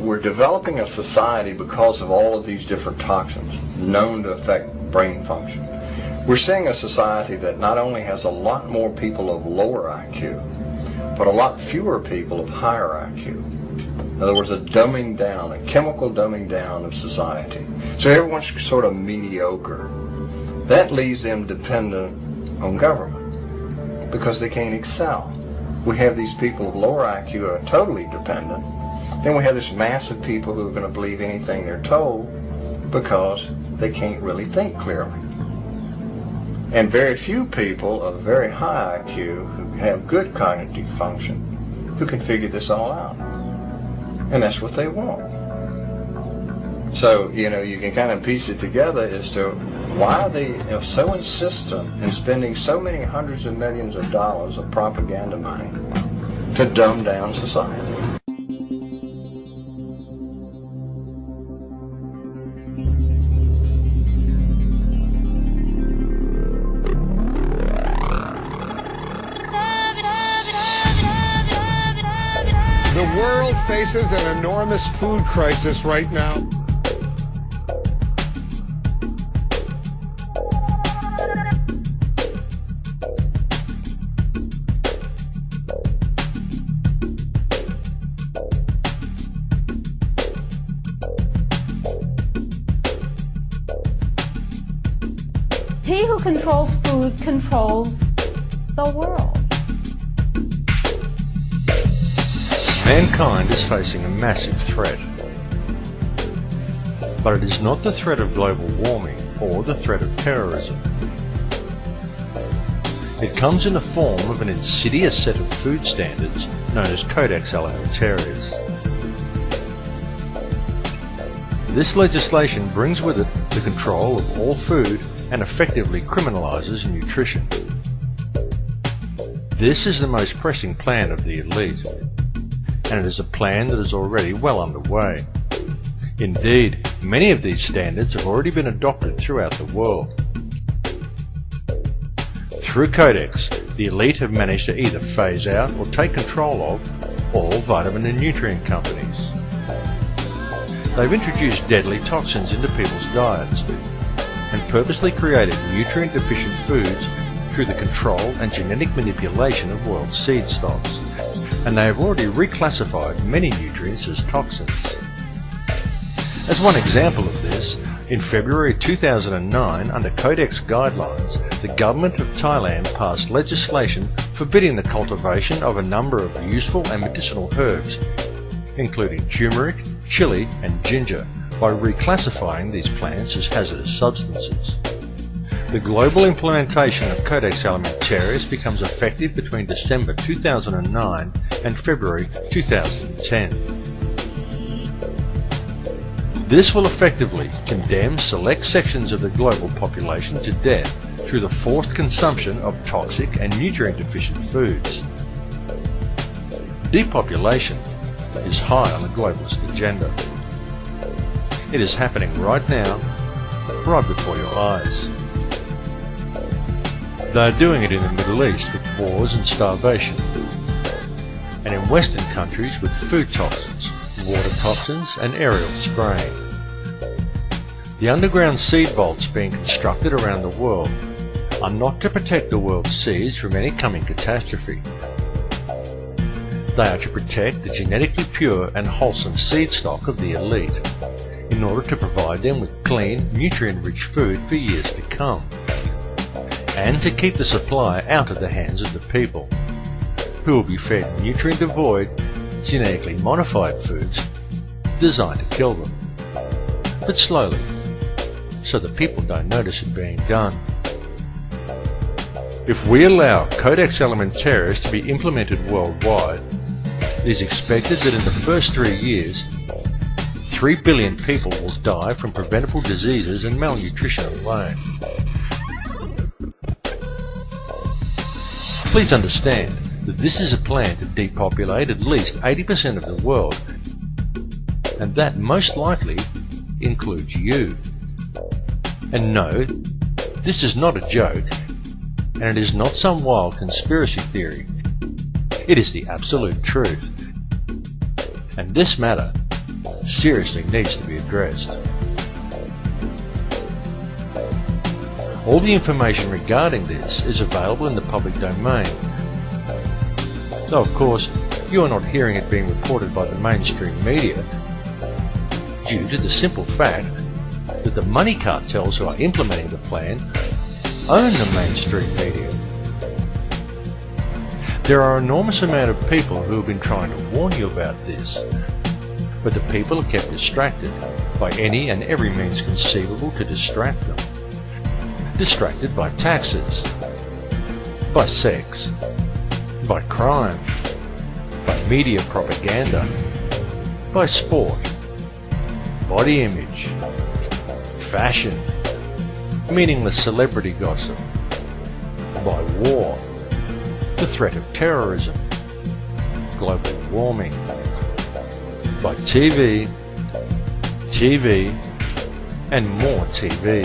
we're developing a society because of all of these different toxins known to affect brain function. We're seeing a society that not only has a lot more people of lower IQ, but a lot fewer people of higher IQ. In other words, a dumbing down, a chemical dumbing down of society. So everyone's sort of mediocre. That leaves them dependent on government because they can't excel. We have these people of lower IQ who are totally dependent. Then we have this mass of people who are going to believe anything they're told because they can't really think clearly. And very few people of very high IQ who have good cognitive function who can figure this all out. And that's what they want. So, you can kind of piece it together as to why they are so insistent in spending so many hundreds of millions of dollars of propaganda money to dumb down society. The world faces an enormous food crisis right now. He who controls food controls the world. Mankind is facing a massive threat. But it is not the threat of global warming or the threat of terrorism. It comes in the form of an insidious set of food standards known as Codex Alimentarius. This legislation brings with it the control of all food and effectively criminalizes nutrition. This is the most pressing plan of the elite, and it is a plan that is already well underway. Indeed, many of these standards have already been adopted throughout the world. Through Codex, the elite have managed to either phase out or take control of all vitamin and nutrient companies. They've introduced deadly toxins into people's diets and purposely created nutrient-deficient foods through the control and genetic manipulation of world seed stocks, and they have already reclassified many nutrients as toxins. As one example of this, in February 2009, under Codex guidelines, the government of Thailand passed legislation forbidding the cultivation of a number of useful and medicinal herbs, including turmeric, chili and ginger, by reclassifying these plants as hazardous substances. The global implementation of Codex Alimentarius becomes effective between December 2009 and February 2010. This will effectively condemn select sections of the global population to death through the forced consumption of toxic and nutrient-deficient foods. Depopulation is high on the globalist agenda. It is happening right now, right before your eyes. They are doing it in the Middle East with wars and starvation, and in Western countries with food toxins, water toxins and aerial spraying. The underground seed vaults being constructed around the world are not to protect the world's seeds from any coming catastrophe. They are to protect the genetically pure and wholesome seed stock of the elite, in order to provide them with clean, nutrient-rich food for years to come, and to keep the supply out of the hands of the people, who will be fed nutrient-devoid, genetically modified foods designed to kill them, but slowly, so that people don't notice it being done. If we allow Codex Alimentarius to be implemented worldwide, it is expected that in the first 3 years, 3 billion people will die from preventable diseases and malnutrition alone. Please understand that this is a plan to depopulate at least 80% of the world, and that most likely includes you. And no, this is not a joke, and it is not some wild conspiracy theory. It is the absolute truth. And this matter seriously needs to be addressed. All the information regarding this is available in the public domain. Though of course, you are not hearing it being reported by the mainstream media due to the simple fact that the money cartels who are implementing the plan own the mainstream media. There are an enormous amount of people who have been trying to warn you about this, but the people are kept distracted by any and every means conceivable to distract them. Distracted by taxes, by sex, by crime, by media propaganda, by sport, body image, fashion, meaningless celebrity gossip, by war, the threat of terrorism, global warming, by TV, and more TV.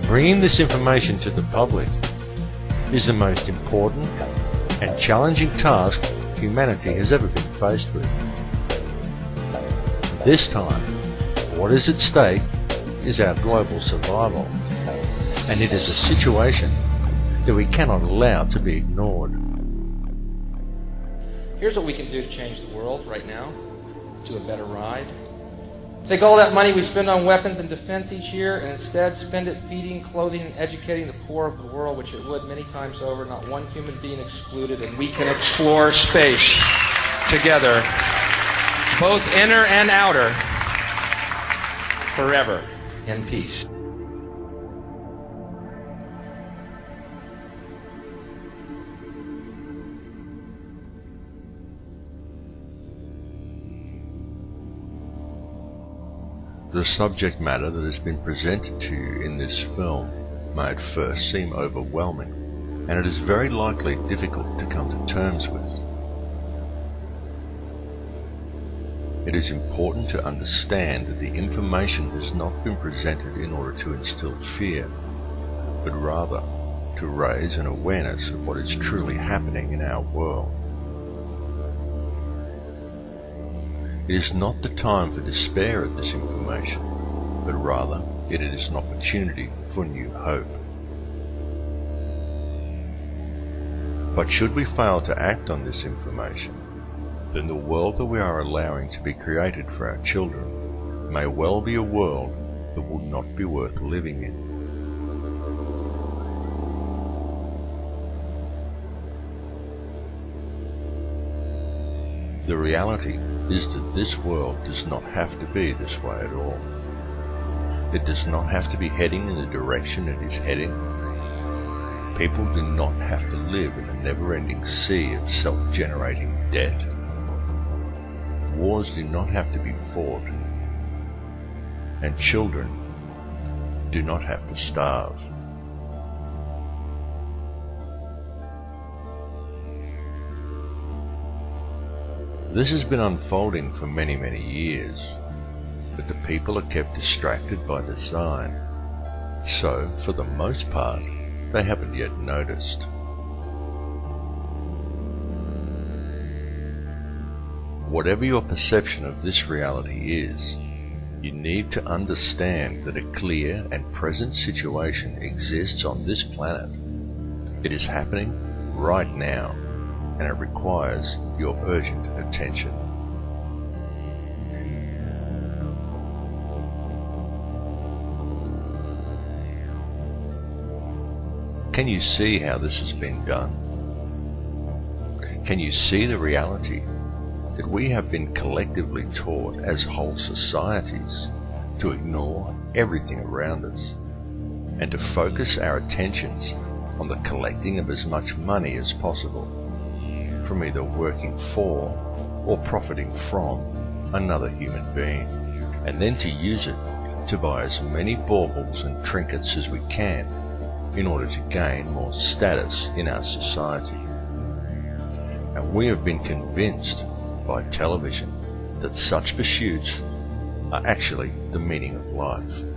Bringing this information to the public is the most important and challenging task humanity has ever been faced with. This time, what is at stake is our global survival, and it is a situation that we cannot allow to be ignored. Here's what we can do to change the world right now to a better ride. Take all that money we spend on weapons and defense each year and instead spend it feeding, clothing, and educating the poor of the world, which it would many times over, not one human being excluded, and we can explore space together, both inner and outer, forever in peace. The subject matter that has been presented to you in this film may at first seem overwhelming, and it is very likely difficult to come to terms with. It is important to understand that the information has not been presented in order to instill fear, but rather to raise an awareness of what is truly happening in our world. It is not the time for despair at this information, but rather it is an opportunity for new hope. But should we fail to act on this information, then the world that we are allowing to be created for our children may well be a world that would not be worth living in. The reality is that this world does not have to be this way at all. It does not have to be heading in the direction it is heading. People do not have to live in a never-ending sea of self-generating debt. Wars do not have to be fought. And children do not have to starve. This has been unfolding for many, many years, but the people are kept distracted by design, so, for the most part, they haven't yet noticed. Whatever your perception of this reality is, you need to understand that a clear and present situation exists on this planet. It is happening right now, and it requires your urgent attention. Can you see how this has been done? Can you see the reality that we have been collectively taught as whole societies to ignore everything around us and to focus our attentions on the collecting of as much money as possible from either working for or profiting from another human being, and then to use it to buy as many baubles and trinkets as we can in order to gain more status in our society. And we have been convinced by television that such pursuits are actually the meaning of life.